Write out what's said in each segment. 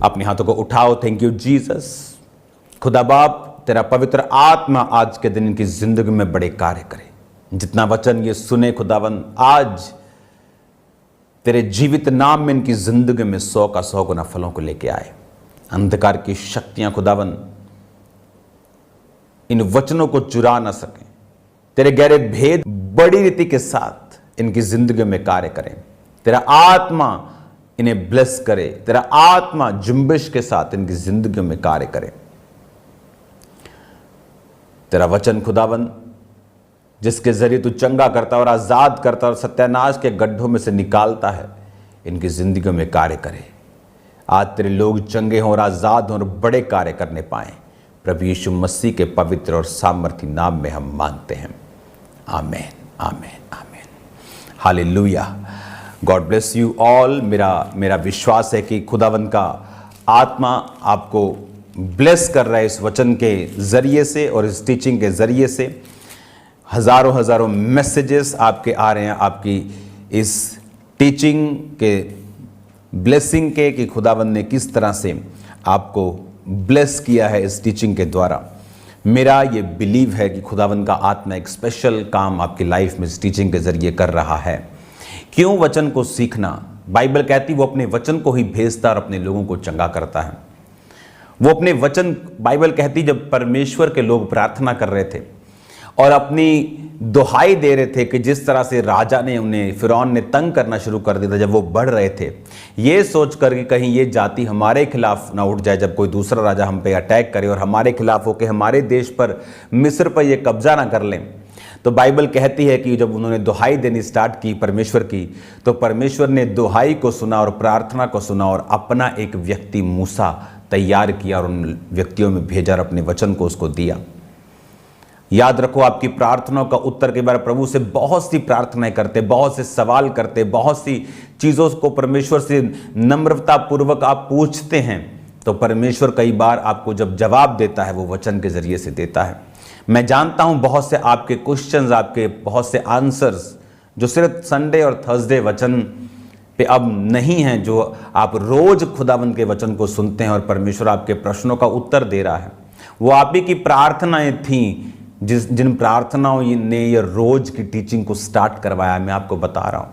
अपने हाथों को उठाओ। Thank you Jesus. खुदा बाप, तेरा पवित्र आत्मा आज के दिन इनकी जिंदगी में बड़े कार्य करे। जितना वचन ये सुने खुदावन, आज तेरे जीवित नाम में इनकी जिंदगी में 100 का 100 गुना फलों को लेके आए। अंधकार की शक्तियां खुदावन इन वचनों को चुरा ना सकें। तेरे गहरे भेद बड़ी रीति के साथ इनकी जिंदगी में कार्य करें। तेरा आत्मा इन्हें ब्लेस करे। तेरा आत्मा जुम्बिश के साथ इनकी जिंदगी में कार्य करे। तेरा वचन खुदावन जिसके जरिए तू चंगा करता और आजाद करता और सत्यानाश के गड्ढों में से निकालता है, इनकी जिंदगी में कार्य करे। आज तेरे लोग चंगे हों और आजाद हों और बड़े कार्य करने पाएं। प्रभु यीशु मसीह के पवित्र और सामर्थी नाम में हम मांगते हैं। आमीन, आमीन, आमीन। Hallelujah. God bless you all. मेरा विश्वास है कि खुदावन का आत्मा आपको ब्लेस कर रहा है इस वचन के जरिए से और इस टीचिंग के जरिए से। हजारों हजारों मैसेजेस आपके आ रहे हैं आपकी इस टीचिंग के ब्लेसिंग के, कि खुदावन ने किस तरह से आपको ब्लेस किया है इस टीचिंग के द्वारा। मेरा ये बिलीव है कि खुदावन का आत्मा एक स्पेशल काम आपकी लाइफ में इस टीचिंग के जरिए कर रहा है। क्यों? वचन को सीखना। बाइबल कहती वो अपने वचन को ही भेजता और अपने लोगों को चंगा करता है। वो अपने वचन, बाइबल कहती जब परमेश्वर के लोग प्रार्थना कर रहे थे और अपनी दुहाई दे रहे थे कि जिस तरह से राजा ने उन्हें, फिरौन ने तंग करना शुरू कर दिया था जब वो बढ़ रहे थे, ये सोच कर कि कहीं ये जाति हमारे खिलाफ ना उठ जाए जब कोई दूसरा राजा हम पे अटैक करे और हमारे खिलाफ होकर हमारे देश पर, मिस्र पर ये कब्जा ना कर लें। तो बाइबल कहती है कि जब उन्होंने दुहाई देनी स्टार्ट की परमेश्वर की, तो परमेश्वर ने दुहाई को सुना और प्रार्थना को सुना और अपना एक व्यक्ति मूसा तैयार किया और उन व्यक्तियों में भेजा और अपने वचन को उसको दिया। याद रखो, आपकी प्रार्थनाओं का उत्तर के बारे प्रभु से बहुत सी प्रार्थनाएं करते, बहुत से सवाल करते, बहुत सी चीज़ों को परमेश्वर से नम्रता पूर्वक आप पूछते हैं, तो परमेश्वर कई बार आपको जब जवाब देता है वो वचन के जरिए से देता है। मैं जानता हूं बहुत से आपके क्वेश्चंस, आपके बहुत से आंसर्स जो सिर्फ संडे और थर्सडे वचन पे अब नहीं हैं, जो आप रोज खुदावंद के वचन को सुनते हैं और परमेश्वर आपके प्रश्नों का उत्तर दे रहा है। वो आप ही की प्रार्थनाएं थी जिन प्रार्थनाओं ने ये रोज की टीचिंग को स्टार्ट करवाया। मैं आपको बता रहा हूं,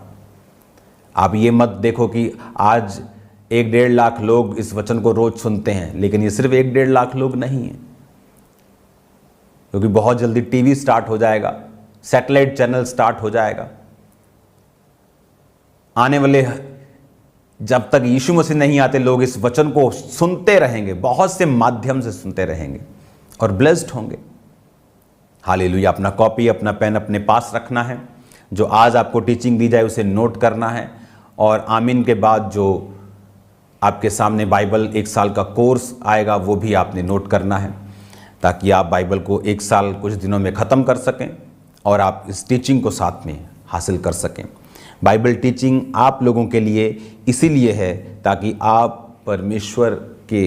आप ये मत देखो कि आज 1-1.5 लाख लोग इस वचन को रोज सुनते हैं, लेकिन ये सिर्फ 1-1.5 लाख लोग नहीं है, क्योंकि बहुत जल्दी टीवी स्टार्ट हो जाएगा, सैटेलाइट चैनल स्टार्ट हो जाएगा। आने वाले जब तक यीशु मसीह नहीं आते, लोग इस वचन को सुनते रहेंगे, बहुत से माध्यम से सुनते रहेंगे और ब्लेस्ड होंगे। हालेलुया। अपना कॉपी, अपना पेन अपने पास रखना है। जो आज आपको टीचिंग दी जाए उसे नोट करना है, और आमीन के बाद जो आपके सामने बाइबल 1 साल का कोर्स आएगा वो भी आपने नोट करना है, ताकि आप बाइबल को 1 साल कुछ दिनों में ख़त्म कर सकें और आप इस टीचिंग को साथ में हासिल कर सकें। बाइबल टीचिंग आप लोगों के लिए इसीलिए है ताकि आप परमेश्वर के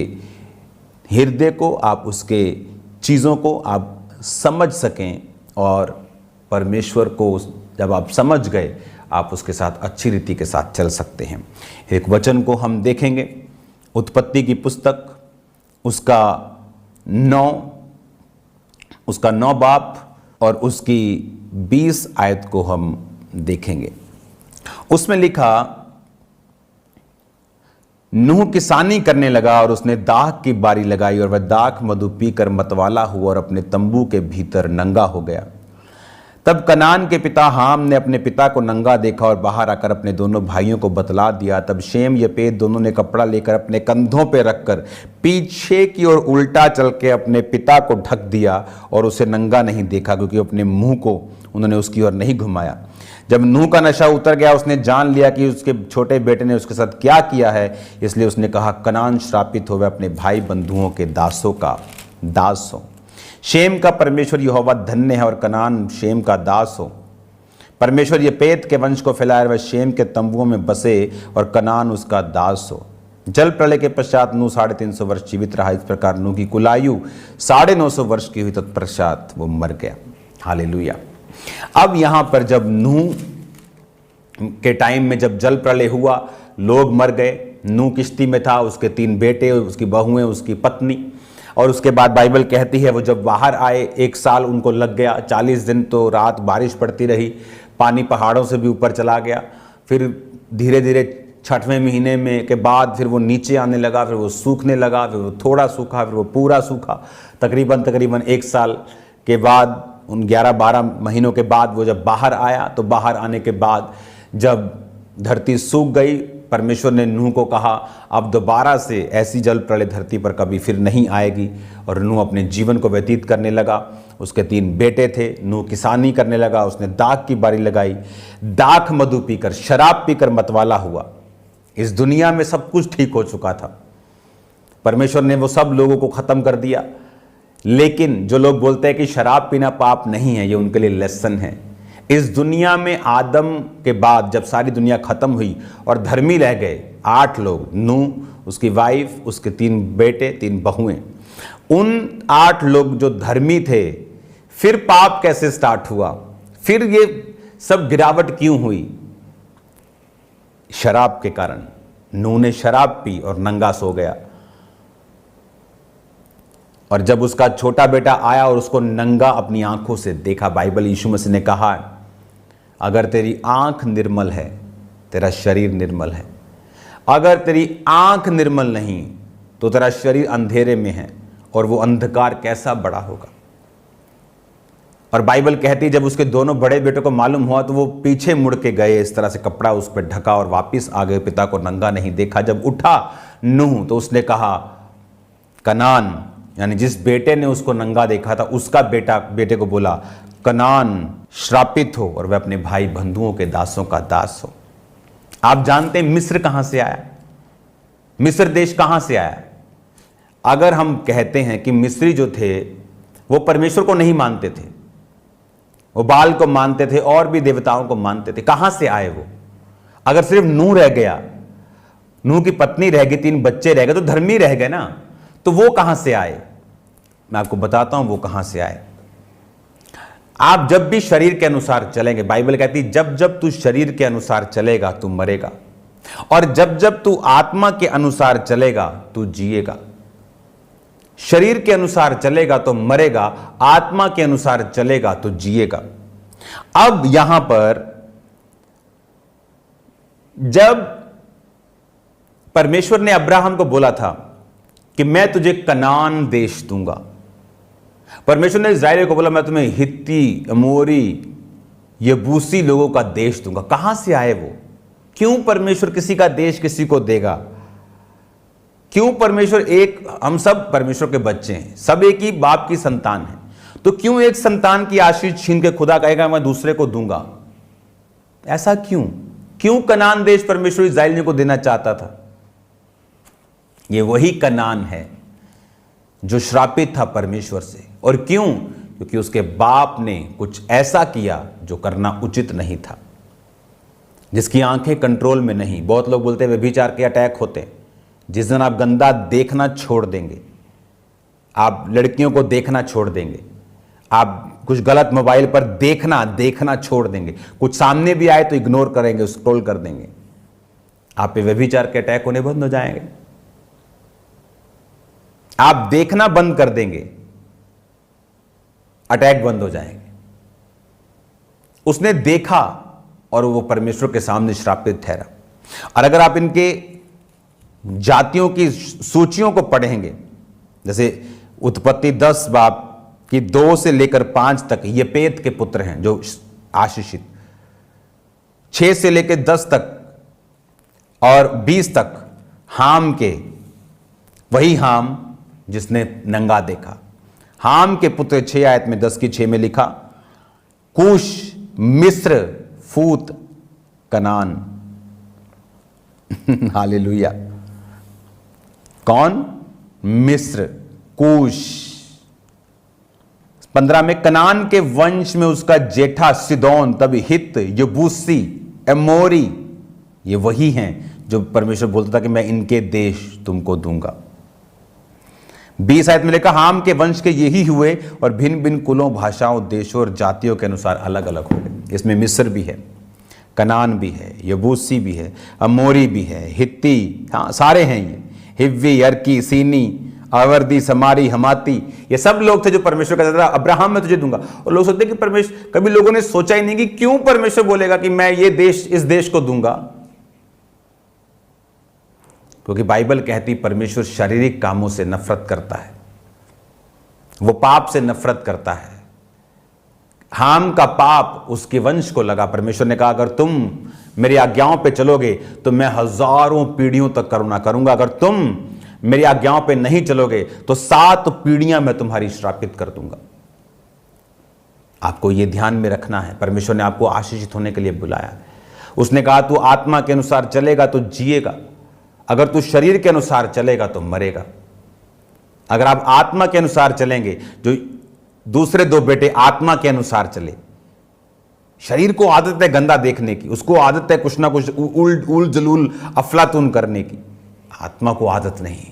हृदय को, आप उसके चीज़ों को आप समझ सकें, और परमेश्वर को जब आप समझ गए आप उसके साथ अच्छी रीति के साथ चल सकते हैं। एक वचन को हम देखेंगे, उत्पत्ति की पुस्तक उसका 9 बाब और उसकी 20 आयत को हम देखेंगे। उसमें लिखा, नूह किसानी करने लगा और उसने दाख की बारी लगाई और वह दाख मधु पीकर मतवाला हुआ और अपने तंबू के भीतर नंगा हो गया। तब कनान के पिता हाम ने अपने पिता को नंगा देखा और बाहर आकर अपने दोनों भाइयों को बतला दिया। तब शेम यपेत दोनों ने कपड़ा लेकर अपने कंधों पर रखकर पीछे की ओर उल्टा चल के अपने पिता को ढक दिया और उसे नंगा नहीं देखा, क्योंकि अपने मुंह को उन्होंने उसकी ओर नहीं घुमाया। जब नूह का नशा उतर गया, उसने जान लिया कि उसके छोटे बेटे ने उसके साथ क्या किया है, इसलिए उसने कहा, कनान श्रापित हो, वह अपने भाई बंधुओं के दासों का दास हो। शेम का परमेश्वर यहोवा धन्य है और कनान शेम का दास हो। परमेश्वर यपेत के वंश को फैलाए, वह शेम के तंबुओं में बसे और कनान उसका दास हो। जल प्रलय के पश्चात नूह 350 वर्ष जीवित रहा। इस प्रकार नूह की कुल आयु 950 वर्ष की हुई, तत्पश्चात वो मर गया। हालेलुया। अब यहां पर जब नूह के टाइम में जब जल प्रलय हुआ, लोग मर गए, नूह किश्ती में था, उसके 3 बेटे, उसकी बहुएं, उसकी पत्नी। और उसके बाद बाइबल कहती है वो जब बाहर आए 1 साल उनको लग गया, 40 दिन तो रात बारिश पड़ती रही, पानी पहाड़ों से भी ऊपर चला गया। फिर धीरे धीरे 6वें महीने में के बाद फिर वो नीचे आने लगा, फिर वो सूखने लगा, फिर वो थोड़ा सूखा, फिर वो पूरा सूखा। तकरीबन 1 साल के बाद, उन 11-12 महीनों के बाद वो जब बाहर आया, तो बाहर आने के बाद जब धरती सूख गई, परमेश्वर ने नूह को कहा अब दोबारा से ऐसी जल प्रलय धरती पर कभी फिर नहीं आएगी। और नूह अपने जीवन को व्यतीत करने लगा। उसके 3 बेटे थे। नूह किसानी करने लगा, उसने दाख की बारी लगाई, दाख मधु पीकर, शराब पीकर मतवाला हुआ। इस दुनिया में सब कुछ ठीक हो चुका था, परमेश्वर ने वो सब लोगों को खत्म कर दिया। लेकिन जो लोग बोलते हैं कि शराब पीना पाप नहीं है, ये उनके लिए लेसन है। इस दुनिया में आदम के बाद जब सारी दुनिया खत्म हुई और धर्मी रह गए 8 लोग, नूह, उसकी वाइफ, उसके 3 बेटे, 3 बहुएं, उन 8 लोग जो धर्मी थे, फिर पाप कैसे स्टार्ट हुआ? फिर ये सब गिरावट क्यों हुई? शराब के कारण। नूह ने शराब पी और नंगा सो गया। और जब उसका छोटा बेटा आया और उसको नंगा अपनी आंखों से देखा, बाइबल यीशु मसीह ने कहा अगर तेरी आंख निर्मल है, तेरा शरीर निर्मल है। अगर तेरी आंख निर्मल नहीं तो तेरा शरीर अंधेरे में है, और वो अंधकार कैसा बड़ा होगा। और बाइबल कहती है जब उसके दोनों बड़े बेटों को मालूम हुआ तो वो पीछे मुड़ के गए, इस तरह से कपड़ा उस पर ढका और वापिस आ गए, पिता को नंगा नहीं देखा। जब उठा नूह तो उसने कहा कनान, यानी जिस बेटे ने उसको नंगा देखा था उसका बेटे को बोला कनान श्रापित हो और वह अपने भाई बंधुओं के दासों का दास हो। आप जानते हैं मिस्र कहां से आया? मिस्र देश कहां से आया? अगर हम कहते हैं कि मिस्री जो थे वो परमेश्वर को नहीं मानते थे, वो बाल को मानते थे और भी देवताओं को मानते थे, कहां से आए वो? अगर सिर्फ नूह रह गया, नूह की पत्नी रह गई, 3 बच्चे रह गए, तो धर्मी रह गए ना, तो वो कहां से आए? मैं आपको बताता हूं वो कहां से आए। आप जब भी शरीर के अनुसार चलेंगे, बाइबल कहती है जब जब तू शरीर के अनुसार चलेगा तू मरेगा, और जब जब तू आत्मा के अनुसार चलेगा तू जिएगा। शरीर के अनुसार चलेगा तो मरेगा, आत्मा के अनुसार चलेगा तो जिएगा। अब यहां पर जब परमेश्वर ने अब्राहम को बोला था कि मैं तुझे कनान देश दूंगा, परमेश्वर ने इस्राएल को बोला मैं तुम्हें हित्ती, अमोरी, यबूसी लोगों का देश दूंगा। कहां से आए वो? क्यों परमेश्वर किसी का देश किसी को देगा? क्यों परमेश्वर हम सब परमेश्वर के बच्चे हैं, सब एक ही बाप की संतान है, तो क्यों एक संतान की आशीष छीन के खुदा कहेगा मैं दूसरे को दूंगा? ऐसा क्यों कनान देश परमेश्वर इस्राएलियों को देना चाहता था? ये वही कनान है जो श्रापित था परमेश्वर से। और क्यों? क्योंकि उसके बाप ने कुछ ऐसा किया जो करना उचित नहीं था, जिसकी आंखें कंट्रोल में नहीं। बहुत लोग बोलते हैं व्यभिचार के अटैक होते हैं। जिस दिन आप गंदा देखना छोड़ देंगे, आप लड़कियों को देखना छोड़ देंगे, आप कुछ गलत मोबाइल पर देखना छोड़ देंगे, कुछ सामने भी आए तो इग्नोर करेंगे, स्क्रॉल कर देंगे, आप पे व्यभिचार के अटैक होने बंद हो जाएंगे। आप देखना बंद कर देंगे, अटैक बंद हो जाएंगे। उसने देखा और वो परमेश्वर के सामने श्रापित ठहरा। और अगर आप इनके जातियों की सूचियों को पढ़ेंगे, जैसे उत्पत्ति 10 बाब की 2 से लेकर 5 तक येपेत के पुत्र हैं जो आशीषित, 6 से लेकर 10 तक और 20 तक हाम के, वही हाम जिसने नंगा देखा। हाम के पुत्र 6 आयत में 10 की 6 में लिखा कूश, मिस्र, फूत, कनान। हालेलुया। कौन? मिस्र, कूश। 15 में कनान के वंश में उसका जेठा सिदोन, तब हित, यबूसी, एमोरी, ये वही हैं जो परमेश्वर बोलता था कि मैं इनके देश तुमको दूंगा। 20 आयत में लिखा हाम के वंश के यही हुए और भिन्न भिन्न कुलों, भाषाओं, देशों और जातियों के अनुसार अलग अलग हो गए। इसमें मिस्र भी है। कनान भी है, यबूसी भी है, अमोरी भी है, हित्ती, हाँ सारे हैं ये, हिव्वी, अर्की, सीनी, आवर्दी, समारी, हमाती, ये सब लोग थे जो परमेश्वर कहता था अब्राहम मैं तुझे दूंगा। और लोग सोचते कि परमेश्वर, कभी लोगों ने सोचा ही नहीं कि क्यों परमेश्वर बोलेगा कि मैं ये देश, इस देश को दूंगा। क्योंकि बाइबल कहती परमेश्वर शारीरिक कामों से नफरत करता है, वो पाप से नफरत करता है। हाम का पाप उसके वंश को लगा। परमेश्वर ने कहा अगर तुम मेरी आज्ञाओं पे चलोगे तो मैं हजारों पीढ़ियों तक करुणा करूंगा, अगर तुम मेरी आज्ञाओं पे नहीं चलोगे तो 7 पीढ़ियां मैं तुम्हारी श्रापित कर दूंगा। आपको यह ध्यान में रखना है। परमेश्वर ने आपको आशीषित होने के लिए बुलाया। उसने कहा तू आत्मा के अनुसार चलेगा तो जिएगा, अगर तू शरीर के अनुसार चलेगा तो मरेगा। अगर आप आत्मा के अनुसार चलेंगे, जो दूसरे 2 बेटे आत्मा के अनुसार चले, शरीर को आदत है गंदा देखने की, उसको आदत है कुछ ना कुछ उल जलूल अफलातून करने की, आत्मा को आदत नहीं।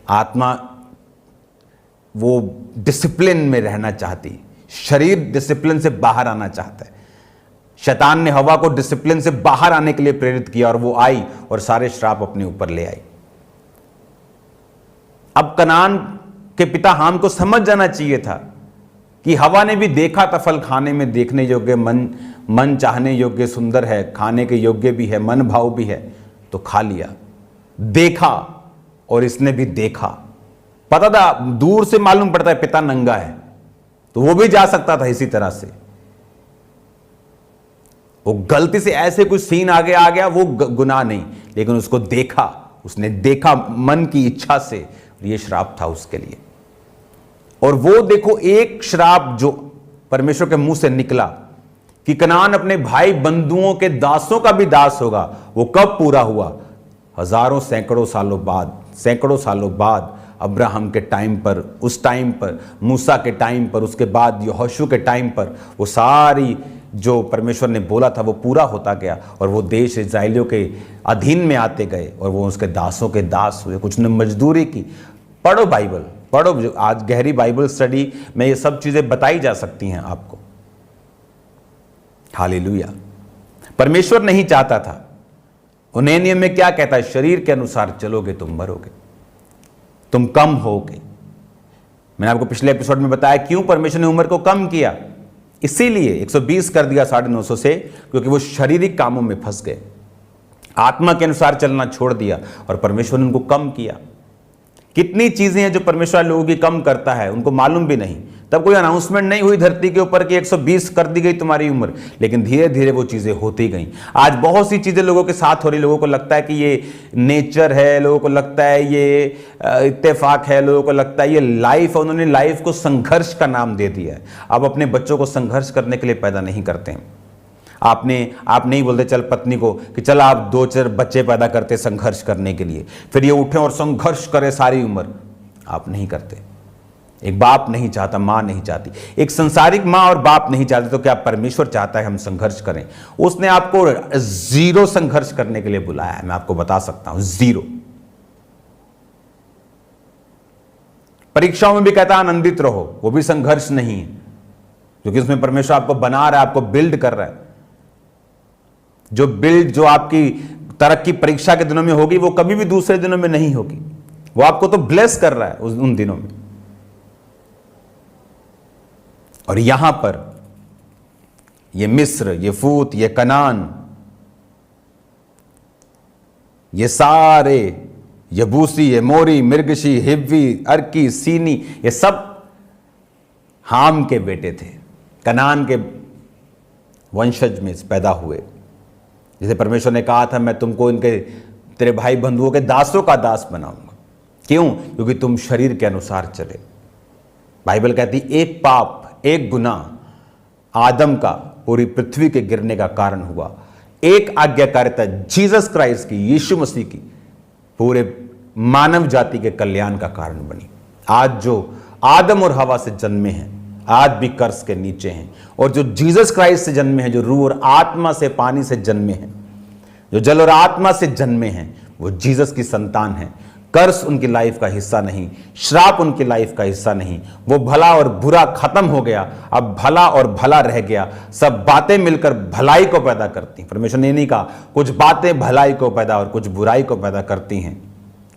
आत्मा वो डिसिप्लिन में रहना चाहती, शरीर डिसिप्लिन से बाहर आना चाहता है। शैतान ने हवा को डिसिप्लिन से बाहर आने के लिए प्रेरित किया और वो आई और सारे श्राप अपने ऊपर ले आई। अब कनान के पिता हाम को समझ जाना चाहिए था कि हवा ने भी देखा था फल खाने में देखने योग्य, मन चाहने योग्य, सुंदर है, खाने के योग्य भी है, मन भाव भी है, तो खा लिया। देखा और इसने भी देखा, पता था, दूर से मालूम पड़ता है पिता नंगा है, तो वो भी जा सकता था इसी तरह से। वो गलती से ऐसे कुछ सीन आगे आ गया, वो गुनाह नहीं, लेकिन उसको देखा, उसने देखा मन की इच्छा से, ये श्राप था उसके लिए। और वो देखो एक श्राप जो परमेश्वर के मुंह से निकला कि कनान अपने भाई बंधुओं के दासों का भी दास होगा, वो कब पूरा हुआ? हजारों सैकड़ों सालों बाद अब्राहम के टाइम पर, उस टाइम पर मूसा के टाइम पर, उसके बाद यहोशू के टाइम पर वो सारी जो परमेश्वर ने बोला था वो पूरा होता गया और वो देश इस्राएलियों के अधीन में आते गए और वो उसके दासों के दास हुए। कुछ ने मजदूरी की। पढ़ो बाइबल, पढ़ो। आज गहरी बाइबल स्टडी में ये सब चीजें बताई जा सकती हैं आपको। हालेलुया। परमेश्वर नहीं चाहता था। उन्हें नियम में क्या कहता है? शरीर के अनुसार चलोगे तुम मरोगे, तुम कम होगे। मैंने आपको पिछले एपिसोड में बताया क्यों परमेश्वर ने उम्र को कम किया। इसीलिए 120 कर दिया 950 से, क्योंकि वो शारीरिक कामों में फंस गए, आत्मा के अनुसार चलना छोड़ दिया और परमेश्वर ने उनको कम किया। कितनी चीजें हैं जो परमेश्वर लोगों की कम करता है, उनको मालूम भी नहीं। तब कोई अनाउंसमेंट नहीं हुई धरती के ऊपर कि 120 कर दी गई तुम्हारी उम्र, लेकिन धीरे धीरे वो चीजें होती गई। आज बहुत सी चीजें लोगों के साथ हो रही। लोगों को लगता है कि ये नेचर है, लोगों को लगता है ये इत्तेफाक है, लोगों को लगता है ये लाइफ है। उन्होंने लाइफ को संघर्ष का नाम दे दिया है। अब अपने बच्चों को संघर्ष करने के लिए पैदा नहीं करते हैं। आप नहीं बोलते चल पत्नी को कि चल आप 2-4 बच्चे पैदा करते संघर्ष करने के लिए, फिर ये उठे और संघर्ष करे सारी उम्र। आप नहीं करते। एक बाप नहीं चाहता, मां नहीं चाहती, एक संसारिक मां और बाप नहीं चाहते, तो क्या परमेश्वर चाहता है हम संघर्ष करें? उसने आपको 0 संघर्ष करने के लिए बुलाया है। मैं आपको बता सकता हूं 0। परीक्षाओं में भी कहता है आनंदित रहो, वो भी संघर्ष नहीं है, क्योंकि उसमें परमेश्वर आपको बना रहा है, आपको बिल्ड कर रहा है। जो आपकी तरक्की परीक्षा के दिनों में होगी वो कभी भी दूसरे दिनों में नहीं होगी। वो आपको तो ब्लेस कर रहा है उन दिनों में। और यहां पर ये मिस्र, ये फूत, ये कनान, ये सारे यबूसी, ये मोरी, मिर्गशी, हिव्वी, अर्की, सीनी, ये सब हाम के बेटे थे, कनान के वंशज में पैदा हुए। जैसे परमेश्वर ने कहा था मैं तुमको तेरे भाई बंधुओं के दासों का दास बनाऊंगा। क्यों? क्योंकि तुम शरीर के अनुसार चले। बाइबल कहती एक पाप, एक गुनाह आदम का पूरी पृथ्वी के गिरने का कारण हुआ। एक आज्ञाकारिता जीसस क्राइस्ट की, यीशु मसीह की, पूरे मानव जाति के कल्याण का कारण बनी। आज जो आदम और हवा से जन्मे हैं आज भी कर्स के नीचे हैं, और जो जीसस क्राइस्ट से जन्मे हैं, जो रूह और आत्मा से, पानी से जन्मे हैं, जो जल और आत्मा से जन्मे हैं, वो जीसस की संतान हैं। कर्ज उनकी लाइफ का हिस्सा नहीं, श्राप उनकी लाइफ का हिस्सा नहीं। वो भला और बुरा खत्म हो गया, अब भला और भला रह गया। सब बातें मिलकर भलाई को पैदा करती। परमेश्वर ने नहीं कहा कुछ बातें भलाई को पैदा और कुछ बुराई को पैदा करती हैं,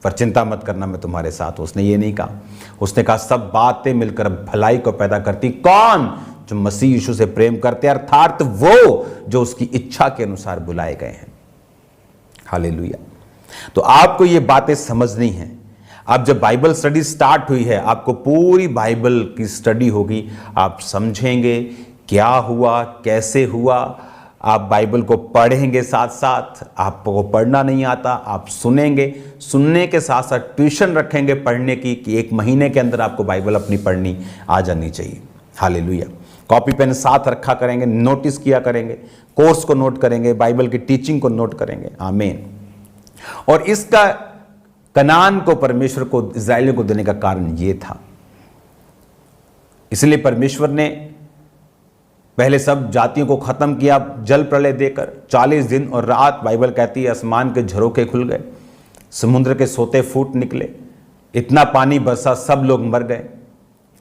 पर चिंता मत करना, मैं तुम्हारे साथ हूं। उसने ये नहीं कहा, उसने कहा सब बातें मिलकर भलाई को पैदा करती। कौन? जो मसीह यीशु से प्रेम करते हैं, अर्थात वो जो उसकी इच्छा के अनुसार बुलाए गए हैं। हालेलुया। तो आपको ये बातें समझनी है। अब जब बाइबल स्टडी स्टार्ट हुई है, आपको पूरी बाइबल की स्टडी होगी, आप समझेंगे क्या हुआ, कैसे हुआ। आप बाइबल को पढ़ेंगे, साथ साथ आपको पढ़ना नहीं आता, आप सुनेंगे, सुनने के साथ साथ ट्यूशन रखेंगे पढ़ने की, कि 1 महीने के अंदर आपको बाइबल अपनी पढ़नी आ जानी चाहिए। हालेलुया। कॉपी पेन साथ रखा करेंगे, नोटिस किया करेंगे, कोर्स को नोट करेंगे, बाइबल की टीचिंग को नोट करेंगे। आमीन। और इसका कनान को परमेश्वर को इस्राएलियों को देने का कारण यह था, इसलिए परमेश्वर ने पहले सब जातियों को खत्म किया जल प्रलय देकर। 40 दिन और रात बाइबल कहती है आसमान के झरोखे खुल गए, समुद्र के सोते फूट निकले, इतना पानी बरसा, सब लोग मर गए,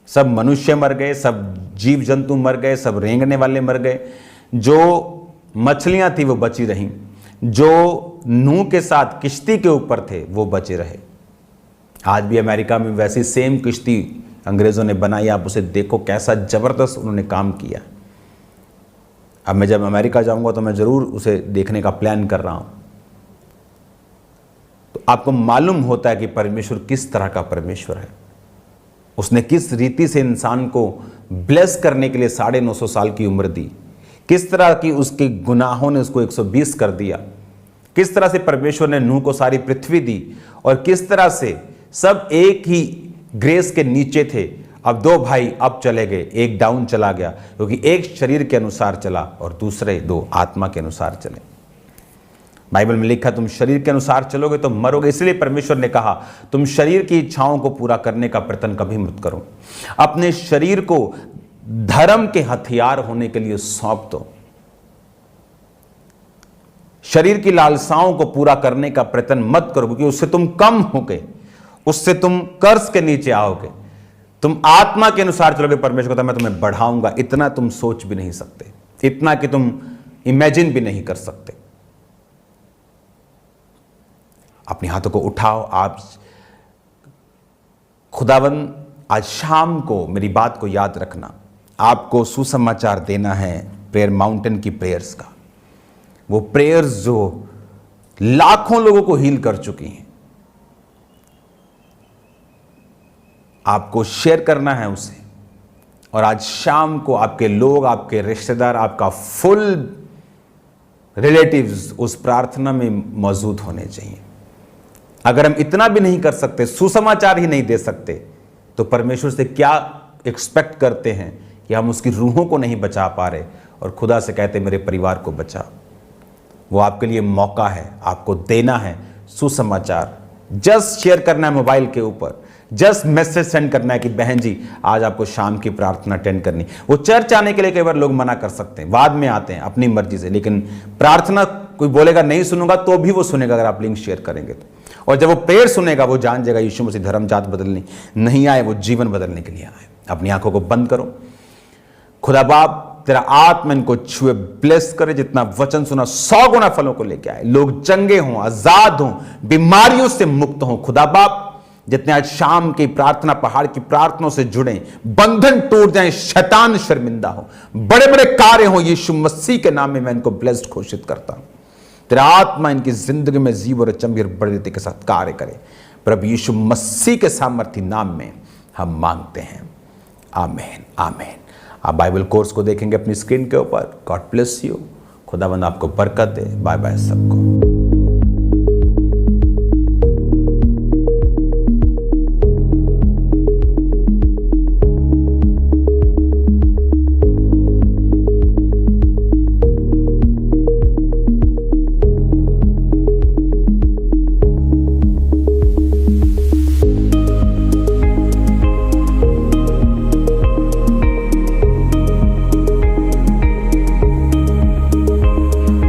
सब मनुष्य मर गए, सब जीव जंतु मर गए, सब रेंगने वाले मर गए। जो मछलियां थी वो बची रहीं, जो नूह के साथ किश्ती के ऊपर थे वो बचे रहे। आज भी अमेरिका में वैसी सेम किश्ती अंग्रेजों ने बनाई, आप उसे देखो कैसा जबरदस्त उन्होंने काम किया। अब मैं जब अमेरिका जाऊंगा तो मैं जरूर उसे देखने का प्लान कर रहा हूं। तो आपको मालूम होता है कि परमेश्वर किस तरह का परमेश्वर है। उसने किस रीति से इंसान को ब्लेस करने के लिए 950 साल की उम्र दी, किस तरह की उसके गुनाहों ने उसको 120 कर दिया, किस तरह से परमेश्वर ने नूह को सारी पृथ्वी दी, और किस तरह से सब एक ही ग्रेस के नीचे थे। अब 2 भाई अब चले गए, एक डाउन चला गया, क्योंकि एक शरीर के अनुसार चला और दूसरे 2 आत्मा के अनुसार चले। बाइबल में लिखा तुम शरीर के अनुसार चलोगे तो मरोगे, इसलिए परमेश्वर ने कहा तुम शरीर की इच्छाओं को पूरा करने का प्रयत्न कभी मत करो। अपने शरीर को धर्म के हथियार होने के लिए सौंप दो। शरीर की लालसाओं को पूरा करने का प्रयत्न मत करो, क्योंकि उससे तुम कम होगे, उससे तुम कर्ज के नीचे आओगे। तुम आत्मा के अनुसार चलोगे, परमेश्वर कहता है मैं तुम्हें बढ़ाऊंगा। इतना तुम सोच भी नहीं सकते, इतना कि तुम इमेजिन भी नहीं कर सकते। अपने हाथों को उठाओ। आप खुदावन आज शाम को मेरी बात को याद रखना, आपको सुसमाचार देना है प्रेयर माउंटेन की प्रेयर्स का। वो प्रेयर्स जो लाखों लोगों को हील कर चुकी हैं, आपको शेयर करना है उसे। और आज शाम को आपके लोग, आपके रिश्तेदार, आपका फुल रिलेटिव्स उस प्रार्थना में मौजूद होने चाहिए। अगर हम इतना भी नहीं कर सकते, सुसमाचार ही नहीं दे सकते, तो परमेश्वर से क्या एक्सपेक्ट करते हैं कि हम उसकी रूहों को नहीं बचा पा रहे और खुदा से कहते मेरे परिवार को बचा। वो आपके लिए मौका है, आपको देना है सुसमाचार। जस्ट शेयर करना है मोबाइल के ऊपर, जस्ट मैसेज सेंड करना है कि बहन जी आज आपको शाम की प्रार्थना अटेंड करनी। वो चर्च आने के लिए कई बार लोग मना कर सकते हैं, बाद में आते हैं अपनी मर्जी से, लेकिन प्रार्थना कोई बोलेगा नहीं सुनूंगा तो भी वो सुनेगा अगर आप लिंक शेयर करेंगे तो। और जब वो प्रेयर सुनेगा वो जान जाएगा यीशु मसीह धर्म जात बदलने नहीं आए, वो जीवन बदलने के लिए आए। अपनी आंखों को बंद करो। खुदा बाप तेरा आत्मा इनको छुए, ब्लेस करे। जितना वचन सुना 100 गुना फलों को लेके आए। लोग चंगे हों, आजाद हों, बीमारियों से मुक्त हों। खुदा बाप जितने आज शाम की प्रार्थना पहाड़ की प्रार्थनाओं से जुड़े, बंधन टूट जाएं, शैतान शर्मिंदा हो, बड़े बड़े कार्य हो, यीशु मसीह के नाम में मैं इनको ब्लेस्ड घोषित करता हूं। तेरा आत्मा इनकी जिंदगी में जीव और चंबीर बड़े के साथ कार्य करे। प्रभु यीशु मसीह के सामर्थी नाम में हम मांगते हैं, आमीन आमीन। आप बाइबल कोर्स को देखेंगे अपनी स्क्रीन के ऊपर। God bless you. खुदावंद आपको बरकत दे। बाय बाय सबको।